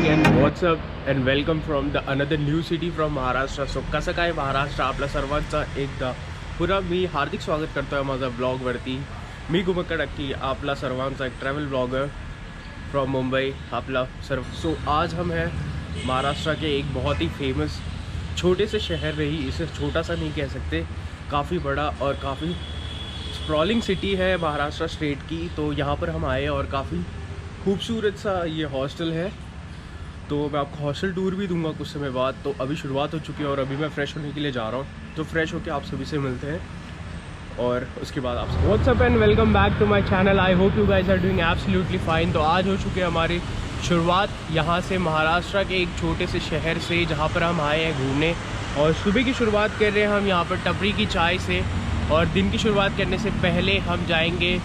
and what's up and welcome from the another new city from Maharashtra. सो कसं काय महाराष्ट्र आपल्या सर्वांचा एकदा पुन्हा मी हार्दिक स्वागत करतोय माझा ब्लॉगवरती. मी घुमक्कड अक्की आपला सर्वांचा एक ट्रॅव्हल ब्लॉगर फ्रॉम मुंबई आपला सर्व. सो आज हम हैं महाराष्ट्र के एक बहुत ही फेमस छोटे से शहर में ही, इसे छोटा सा नहीं कह सकते, काफ़ी बड़ा और काफ़ी स्प्रॉलिंग सिटी है महाराष्ट्र स्टेट की. तो यहाँ पर हम आए और काफ़ी खूबसूरत सा ये हॉस्टल है. तो मैं आपको हॉस्टल टूर भी दूंगा कुछ समय बाद. तो अभी शुरुआत हो चुकी है और अभी मैं फ़्रेश होने के लिए जा रहा हूँ. तो फ्रेश होकर आप सभी से मिलते हैं और उसके बाद आपसे. What's up and welcome back to my channel. I hope you guys are doing absolutely fine. तो आज हो चुकी है हमारी शुरुआत यहाँ से, महाराष्ट्र के एक छोटे से शहर से जहाँ पर हम आए हैं घूमने. और सुबह की शुरुआत कर रहे हैं हम यहाँ पर टपरी की चाय से. और दिन की शुरुआत करने से पहले हम जाएंगे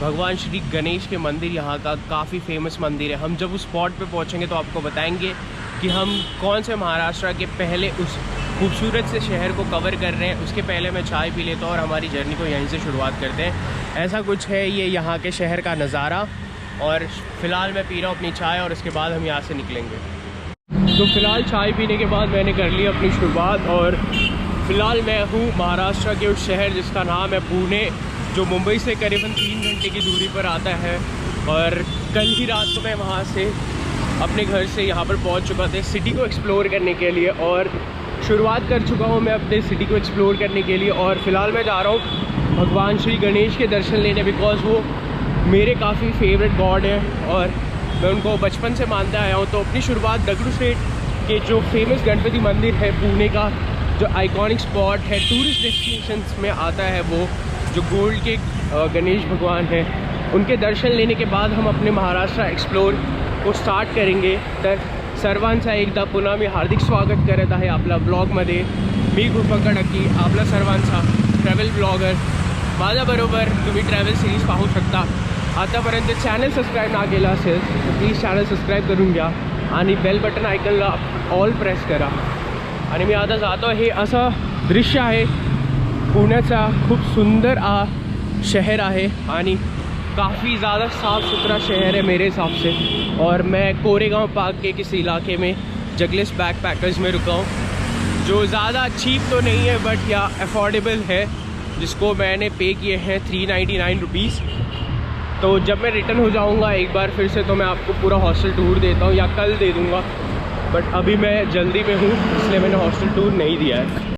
भगवान श्री गणेश के मंदिर. यहाँ का काफ़ी फेमस मंदिर है. हम जब उस स्पॉट पे पहुँचेंगे तो आपको बताएंगे कि हम कौन से महाराष्ट्र के पहले उस खूबसूरत से शहर को कवर कर रहे हैं. उसके पहले मैं चाय पी लेता हूँ और हमारी जर्नी को यहीं से शुरुआत करते हैं. ऐसा कुछ है ये यहाँ के शहर का नज़ारा. और फ़िलहाल मैं पी रहा हूँ अपनी चाय और उसके बाद हम यहाँ से निकलेंगे. तो फ़िलहाल चाय पीने के बाद मैंने कर ली अपनी शुरुआत. और फ़िलहाल मैं हूँ महाराष्ट्र के उस शहर जिसका नाम है पुणे, जो मुंबई से करीबन 3 घंटे की दूरी पर आता है. और कल ही रात को मैं वहाँ से अपने घर से यहाँ पर पहुँच चुका था सिटी को एक्सप्लोर करने के लिए. और शुरुआत कर चुका हूँ मैं अपने सिटी को एक्सप्लोर करने के लिए. और फ़िलहाल मैं जा रहा हूँ भगवान श्री गणेश के दर्शन लेने, बिकॉज़ वो मेरे काफ़ी फेवरेट गॉड है और मैं उनको बचपन से मानता आया हूँ. तो अपनी शुरुआत दगड़ूशेठ के जो फेमस गणपति मंदिर है पुणे का, जो आइकॉनिक स्पॉट है, टूरिस्ट डेस्टिनेशंस में आता है, वो जो गोल्ड के गणेश भगवान हैं, उनके दर्शन लेने के बाद हम अपने महाराष्ट्र एक्सप्लोर को स्टार्ट करेंगे. तर सर्वांचा एकदा पुन्हा मी हार्दिक स्वागत करत आहे आपल्या ब्लॉगमध्ये. मी घुमक्कड अक्की आपला सर्वांचा ट्रॅव्हल ब्लॉगर. माझ्याबरोबर तुम्ही ट्रॅव्हल सिरीज पाहू शकता. आतापर्यंत चॅनल सबस्क्राईब ना केलं असेल तर प्लीज चॅनल सबस्क्राईब करून घ्या आणि बेल बटन आयकनला ऑल प्रेस करा. आणि मी आता जातो. हे असं दृश्य आहे पुण्याचा. खूप सुंदर शहर आहे आणि काफ़ी ज़्यादा साफ़ सुथरा शहर है मेरे हिसाब से. और मैं कोरेगांव पार्क के किसी इलाके में जगलिस बैकपैकर्स में रुका हूँ, जो ज़्यादा चीप तो नहीं है बट या अफोर्डेबल है, जिसको मैंने पे किए हैं 399 रुपीज़. तो जब मैं रिटर्न हो जाऊँगा एक बार फिर से तो मैं आपको पूरा हॉस्टल टूर देता हूँ, या कल दे दूँगा. बट अभी मैं जल्दी में हूँ इसलिए मैंने हॉस्टल टूर नहीं दिया है.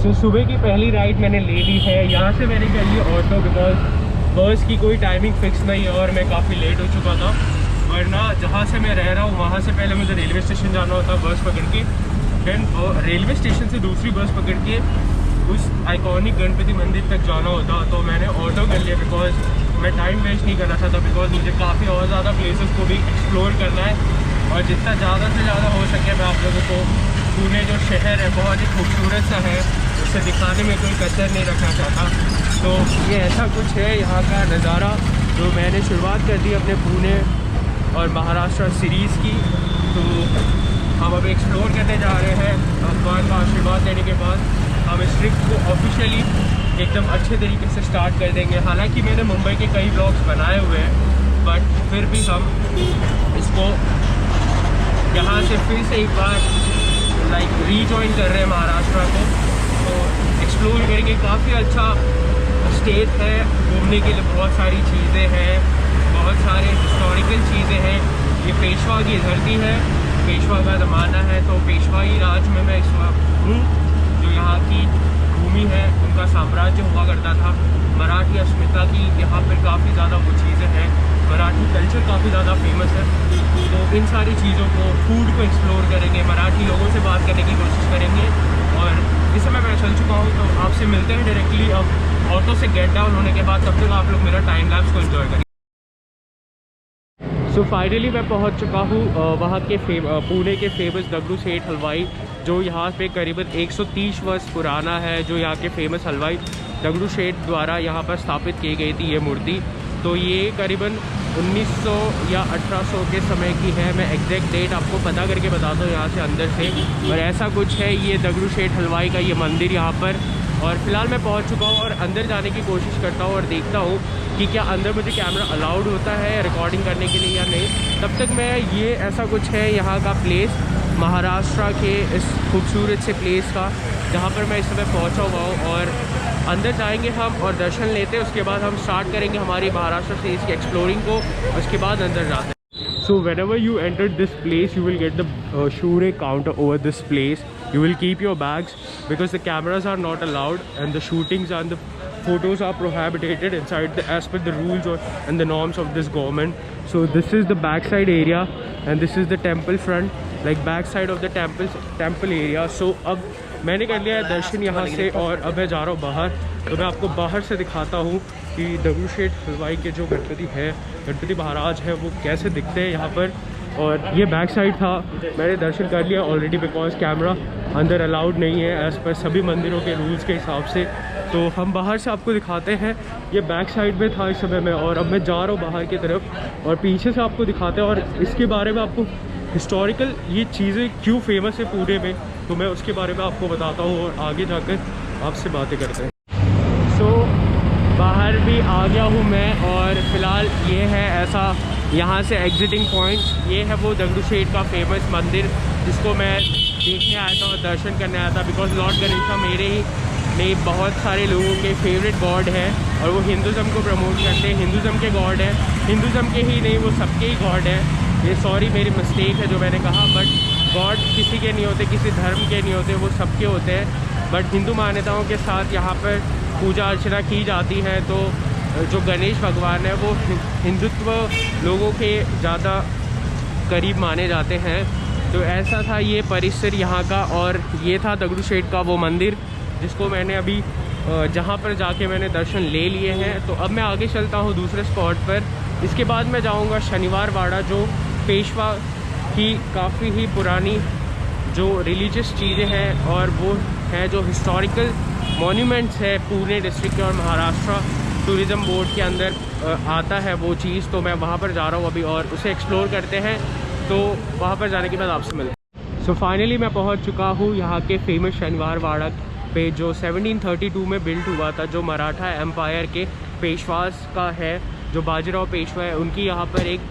तो सुबह की पहली राइड मैंने ले ली है. यहाँ से मैंने कर ली ऑटो, बिकॉज बस की कोई टाइमिंग फ़िक्स नहीं है और मैं काफ़ी लेट हो चुका था. वरना जहाँ से मैं रह रहा हूँ वहाँ से पहले मुझे रेलवे स्टेशन जाना होता बस पकड़ के, देन रेलवे स्टेशन से दूसरी बस पकड़ के उस आइकॉनिक गणपति मंदिर तक जाना होता. तो मैंने ऑटो कर लिया बिकॉज मैं टाइम वेस्ट नहीं करना चाहता, बिकॉज मुझे काफ़ी और ज़्यादा प्लेसेस को भी एक्सप्लोर करना है. और जितना ज़्यादा से ज़्यादा हो सके मैं आप लोगों को पुणे जो शहर है बहुत ही खूबसूरत सा है, उसे दिखाने में कोई कसर नहीं रखना चाहता. तो ये ऐसा कुछ है यहाँ का नज़ारा. जो मैंने शुरुआत कर दी अपने पुणे और महाराष्ट्र सीरीज़ की. तो हम अब एक्सप्लोर करने जा रहे हैं. भगवान का आशीर्वाद लेने के बाद हम इस ट्रिप को ऑफिशियली एकदम अच्छे तरीके से स्टार्ट कर देंगे. हालांकि मैंने मुंबई के कई ब्लॉग्स बनाए हुए हैं, बट फिर भी हम इसको यहाँ से फिर से एक बार रीजॉइन कर रहे हैं महाराष्ट्र को. तो एक्सप्लोर करेंगे. काफ़ी अच्छा स्टेट है, घूमने के लिए बहुत सारी चीज़ें हैं, बहुत सारे हिस्टोरिकल चीज़ें हैं. ये पेशवा की धरती है, पेशवा का ज़माना है. तो पेशवाई राज में मैं इस वक्त हूँ. जो यहाँ की भूमि है उनका साम्राज्य हुआ करता था. मराठी अस्मिता की यहाँ पर काफ़ी ज़्यादा वो चीज़ें हैं. मराठी कल्चर काफ़ी ज़्यादा फेमस है. तो इन सारी चीज़ों को, फूड को एक्सप्लोर करेंगे, मराठी लोगों से बात करने की कोशिश करेंगे. और इस समय मैं चल चुका हूँ तो आपसे मिलते हैं डायरेक्टली अब ऑटो से गेट डाउन होने के बाद. तब तक आप लोग मेरा टाइम लैप्स को एंजॉय करें. सो फाइनली मैं पहुँच चुका हूँ वहाँ के पुणे के फेमस दगड़ूशेठ हलवाई, जो यहाँ पे करीबन 130 वर्ष पुराना है. जो यहाँ के फेमस हलवाई दगड़ूशेठ द्वारा यहाँ पर स्थापित की गई थी ये मूर्ति. तो ये करीबन 1900 या 1800 के समय की है. मैं एग्जैक्ट डेट आपको पता करके बताता हूँ यहाँ से अंदर से. और ऐसा कुछ है ये दगड़ूशेठ हलवाई का ये मंदिर यहाँ पर. और फिलहाल मैं पहुंच चुका हूं और अंदर जाने की कोशिश करता हूं और देखता हूं कि क्या अंदर मुझे कैमरा अलाउड होता है रिकॉर्डिंग करने के लिए या नहीं। तब तक मैं ये ऐसा कुछ है यहाँ का प्लेस, महाराष्ट्र के इस खूबसूरत से प्लेस का जहाँ पर मैं इस समय पहुँचा हुआ हूँ। और अंदर जाएंगे हम और दर्शन लेते हैं, उसके बाद हम स्टार्ट करेंगे हमारी महाराष्ट्र से इसकी एक्सप्लोरिंग को, उसके बाद अंदर जाते हैं। So whenever you enter this place, you will get the Shure counter over this place. You will keep your bags because the cameras are not allowed and the shootings and the photos are prohibited inside as per the rules and the norms of this government. So this is the backside area and this is the temple front, like backside of the temple area. So अब मैंने कर लिया है दर्शन यहाँ से और अब मैं जा रहा हूँ बाहर। तो मैं आपको बाहर से दिखाता हूँ कि दगड़ूशेठ हलवाई के जो गणपति है, गणपति महाराज है, वो कैसे दिखते हैं यहाँ पर। और ये बैक साइड था, मैंने दर्शन कर लिया ऑलरेडी बिकॉज कैमरा अंदर अलाउड नहीं है एज़ पर सभी मंदिरों के रूल्स के हिसाब से। तो हम बाहर से आपको दिखाते हैं, ये बैक साइड में था इस समय में और अब मैं जा रहा हूँ बाहर की तरफ और पीछे से आपको दिखाते हैं और इसके बारे में आपको हिस्टोरिकल ये चीज़ें क्यों फेमस है पुणे में, तो मैं उसके बारे में आपको बताता हूँ और आगे जाकर आपसे बातें करते हैं। सो बाहर भी आ गया हूँ मैं और फ़िलहाल ये है ऐसा यहाँ से एग्जिटिंग पॉइंट। ये है वो दगड़ूशेठ का फेमस मंदिर जिसको मैं देखने आया था और दर्शन करने आया था बिकॉज लॉर्ड गणेशा मेरे ही नहीं बहुत सारे लोगों के फेवरेट गॉड है और वो हिंदुज़म को प्रमोट करते हैं, हिंदुज़म के गॉड है, हिंदुज़म के ही नहीं वो सबके ही गॉड है। ये सॉरी मेरी मिस्टेक है जो मैंने कहा, बट गॉड किसी के नहीं होते, किसी धर्म के नहीं होते, वो सबके होते हैं। बट हिंदू मान्यताओं के साथ यहाँ पर पूजा अर्चना की जाती है। तो जो गणेश भगवान है वो हिंदुत्व लोगों के ज़्यादा करीब माने जाते हैं। तो ऐसा था ये परिसर यहाँ का और ये था दगड़ूशेठ का वो मंदिर जिसको मैंने अभी जहाँ पर जाके मैंने दर्शन ले लिए हैं। तो अब मैं आगे चलता हूँ दूसरे स्पॉट पर। इसके बाद मैं जाऊँगा शनिवार वाड़ा, जो पेशवा की काफ़ी ही पुरानी जो रिलीजियस चीज़ें हैं और वो है जो हिस्टोरिकल मॉन्यूमेंट्स है पुणे डिस्ट्रिक्ट और महाराष्ट्र टूरिज़्म बोर्ड के अंदर आता है वो चीज़। तो मैं वहाँ पर जा रहा हूँ अभी और उसे एक्सप्लोर करते हैं। तो वहाँ पर जाने के बाद आपसे मिलते हैं। सो फाइनली मैं पहुँच चुका हूँ यहाँ के फेमस शनिवार वाड़ा पे जो 1732 में बिल्ट हुआ था, जो मराठा एम्पायर के पेशवास का है, जो बाजीराव पेशवा है, उनकी यहाँ पर एक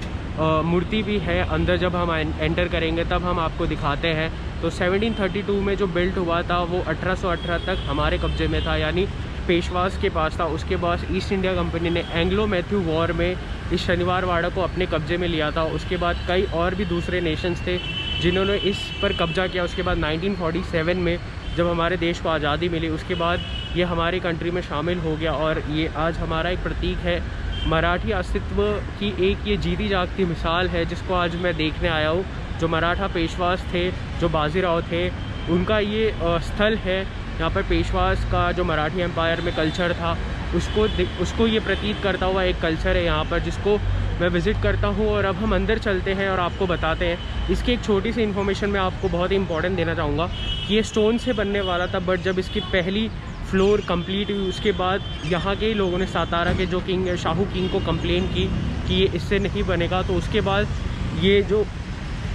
मूर्ति भी है। अंदर जब हम एंटर करेंगे तब हम आपको दिखाते हैं। तो 1732 में जो बिल्ट हुआ था वो 1818 तक हमारे कब्जे में था, यानी पेशवास के पास था। उसके बाद ईस्ट इंडिया कंपनी ने एंग्लो मैथ्यू वॉर में इस शनिवार वाड़ा को अपने कब्जे में लिया था। उसके बाद कई और भी दूसरे नेशंस थे जिन्होंने इस पर कब्जा किया। उसके बाद 1947 में जब हमारे देश को आज़ादी मिली उसके बाद ये हमारी कंट्री में शामिल हो गया और ये आज हमारा एक प्रतीक है। मराठी अस्तित्व की एक ये जीती जागती मिसाल है जिसको आज मैं देखने आया हूँ। जो मराठा पेशवास थे, जो बाजीराव थे, उनका ये स्थल है। यहाँ पर पेशवास का जो मराठी एम्पायर में कल्चर था उसको ये प्रतीत करता हुआ एक कल्चर है यहाँ पर, जिसको मैं विज़िट करता हूँ। और अब हम अंदर चलते हैं और आपको बताते हैं। इसकी एक छोटी सी इन्फॉर्मेशन मैं आपको बहुत ही इंपॉर्टेंट देना चाहूँगा कि ये स्टोन से बनने वाला था, बट जब इसकी पहली फ्लोर कंप्लीट हुई उसके बाद यहाँ के लोगों ने सातारा के जो किंग है शाहू किंग को कंप्लेन की कि ये इससे नहीं बनेगा। तो उसके बाद ये जो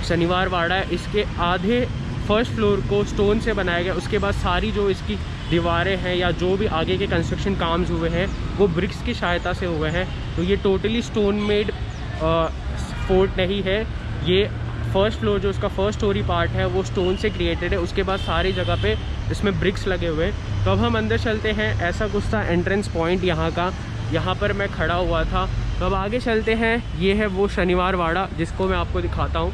शनिवार वाड़ा है इसके आधे फर्स्ट फ्लोर को स्टोन से बनाया गया। उसके बाद सारी जो इसकी दीवारें हैं या जो भी आगे के कंस्ट्रक्शन काम्स हुए हैं वो ब्रिक्स की सहायता से हुए हैं। तो ये टोटली स्टोन मेड फोर्ट नहीं है। ये फर्स्ट फ्लोर जो उसका फर्स्ट स्टोरी पार्ट है वो स्टोन से क्रिएटेड है। उसके बाद सारी जगह पे इसमें ब्रिक्स लगे हुए हैं। तो अब हम अंदर चलते हैं। ऐसा कुछ था एंट्रेंस पॉइंट यहाँ का, यहाँ पर मैं खड़ा हुआ था। तो अब आगे चलते हैं। ये है वो शनिवार वाड़ा जिसको मैं आपको दिखाता हूँ।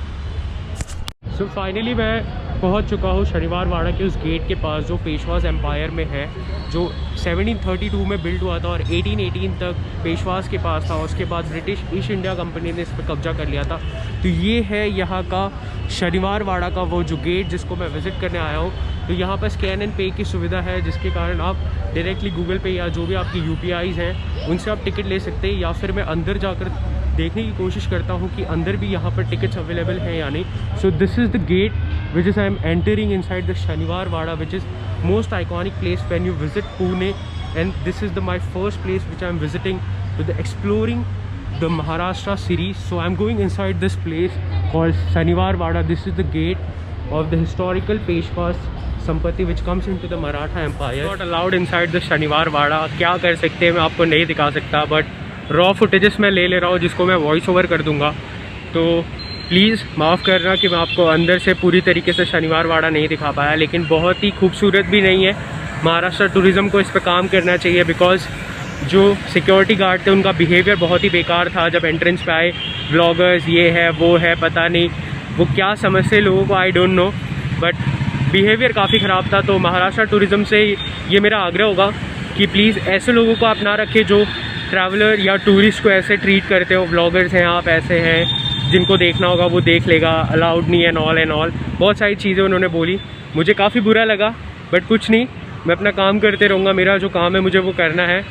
सो फाइनली मैं पहुंच चुका हूँ शनिवार वाड़ा के उस गेट के पास जो पेशवास एम्पायर में है, जो 1732 में बिल्ड हुआ था और 1818 तक पेशवास के पास था। उसके बाद ब्रिटिश ईस्ट इंडिया कंपनी ने इस पर कब्जा कर लिया था। तो ये है यहाँ का शनिवार वाड़ा का वो जो गेट जिसको मैं विज़िट करने आया हूँ। तो यहाँ पर स्कैन एंड पे की सुविधा है जिसके कारण आप डायरेक्टली गूगल पे या जो भी आपकी UPIs हैं उनसे आप टिकट ले सकते हैं, या फिर मैं अंदर जाकर देखने की कोशिश करता हूँ कि अंदर भी यहाँ पर टिकट्स अवेलेबल हैं या नहीं। So this is the gate which is I am entering inside the Shaniwar Wada, which is most iconic place when you visit Pune, and this is my first place which I am visiting to the exploring the Maharashtra series. So I am going inside this place called Shaniwar Wada. This is the gate of the historical Peshwas संपत्ति which comes into the Maratha empire, not allowed inside the Shaniwar Wada. क्या कर सकते हैं, मैं आपको नहीं दिखा सकता, बट रॉ फुटेजेस मैं ले रहा हूँ जिसको मैं वॉइस ओवर कर दूँगा। तो प्लीज़ माफ़ करना कि मैं आपको अंदर से पूरी तरीके से शनिवार वाड़ा नहीं दिखा पाया, लेकिन बहुत ही खूबसूरत भी नहीं है। महाराष्ट्र टूरिज़्म को इस पर काम करना चाहिए, बिकॉज़ जो सिक्योरिटी गार्ड थे उनका बिहेवियर बहुत ही बेकार था। जब एंट्रेंस पे आए ब्लॉगर्स, ये है वो है, पता नहीं वो क्या समझते लोगों को, I don't know, but behaviour काफ़ी ख़राब था। तो महाराष्ट्र टूरिज़्म से ये मेरा आग्रह होगा कि प्लीज़ ऐसे लोगों को आप ना रखें जो ट्रैवलर या टूरिस्ट को ऐसे ट्रीट करते हो। ब्लॉगर्स हैं, आप ऐसे हैं, जिनको देखना होगा वो देख लेगा, अलाउड नहीं एंड ऑल बहुत सारी चीज़ें उन्होंने बोली। मुझे काफ़ी बुरा लगा, बट कुछ नहीं, मैं अपना काम करते रहूँगा। मेरा जो काम है मुझे वो करना है।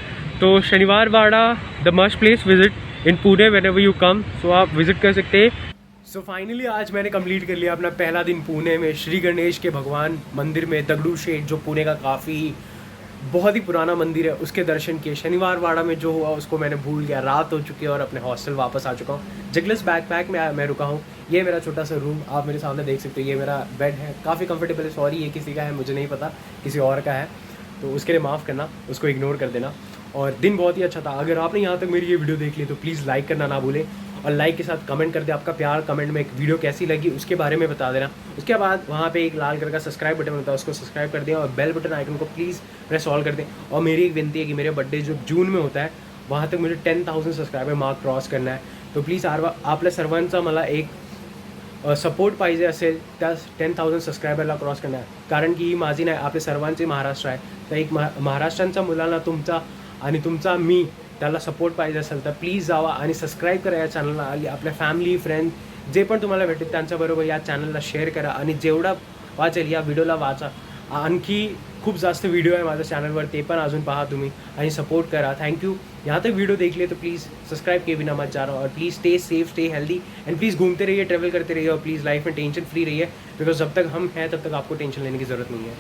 तो Shaniwar Wada the must place visit in Pune whenever you come, so आप विजिट कर सकते हैं। सो फाइनली आज मैंने कंप्लीट कर लिया अपना पहला दिन पुणे में, श्री गणेश के भगवान मंदिर में, दगड़ू शेठ जो पुणे का काफ़ी बहुत ही पुराना मंदिर है, उसके दर्शन किए। शनिवार वाड़ा में जो हुआ उसको मैंने भूल गया, रात हो चुकी है और अपने हॉस्टल वापस आ चुका हूँ। जगलस बैकपैक में मैं रुका हूँ। ये मेरा छोटा सा रूम आप मेरे सामने देख सकते हो, ये मेरा बेड है, काफ़ी कंफर्टेबल है। सॉरी ये किसी का है मुझे नहीं पता, किसी और का है, तो उसके लिए माफ़ करना, उसको इग्नोर कर देना। और दिन बहुत ही अच्छा था। अगर आपने यहाँ तक मेरी ये वीडियो देख ली तो प्लीज़ लाइक करना ना भूलें, और लाइक के साथ कमेंट कर दे आपका प्यार। कमेंट में एक वीडियो कैसी लगी उसके बारे में बता देना। उसके बाद वहाँ पे एक लाल कलर का सब्सक्राइब बटन होता है, उसको सब्सक्राइब कर दें और बेल बटन आइकन को प्लीज़ प्रेस ऑल कर दें। और मेरी एक विनती है कि मेरे बर्थडे जो जून में होता है वहाँ तक मुझे 10,000 सब्सक्राइबर मार्क क्रॉस करना है। तो प्लीज़ आपल्या सर्वांचा मला एक सपोर्ट पाहिजे असेल, त्या 10,000 सबस्क्रायबरला क्रॉस करणार, कारण की ही माझी नाही, आपल्या सर्वांचे महाराष्ट्र आहे। तर एक महाराष्ट्रांच्या मुलांना तुमचा आणि तुमचा मी त्याला सपोर्ट पाहिजे असेल तर प्लीज जावा आणि सबस्क्राईब करा या चॅनलला। आणि आपल्या फॅमिली फ्रेंड जे पण तुम्हाला भेटतील त्यांच्याबरोबर या चॅनलला शेअर करा, आणि जेवढा वाचेल या व्हिडिओला वाचा। आणखी खूप जास्त व्हिडिओ आहे माझ्या चॅनलवर, ते पण अजून पहा तुम्ही आणि सपोर्ट करा। Thank you. यहाँ तक वीडियो देख लिए तो प्लीज़ सब्सक्राइब किए बिना मत जा रहा हूँ, और please stay safe, stay healthy, and please घूमते रहिए, ट्रैवल करते रहिए, और प्लीज़ लाइफ में टेंशन फ्री रहिए, बिकॉज जब तक हम हैं तब तक आपको टेंशन लेने की ज़रूरत नहीं है।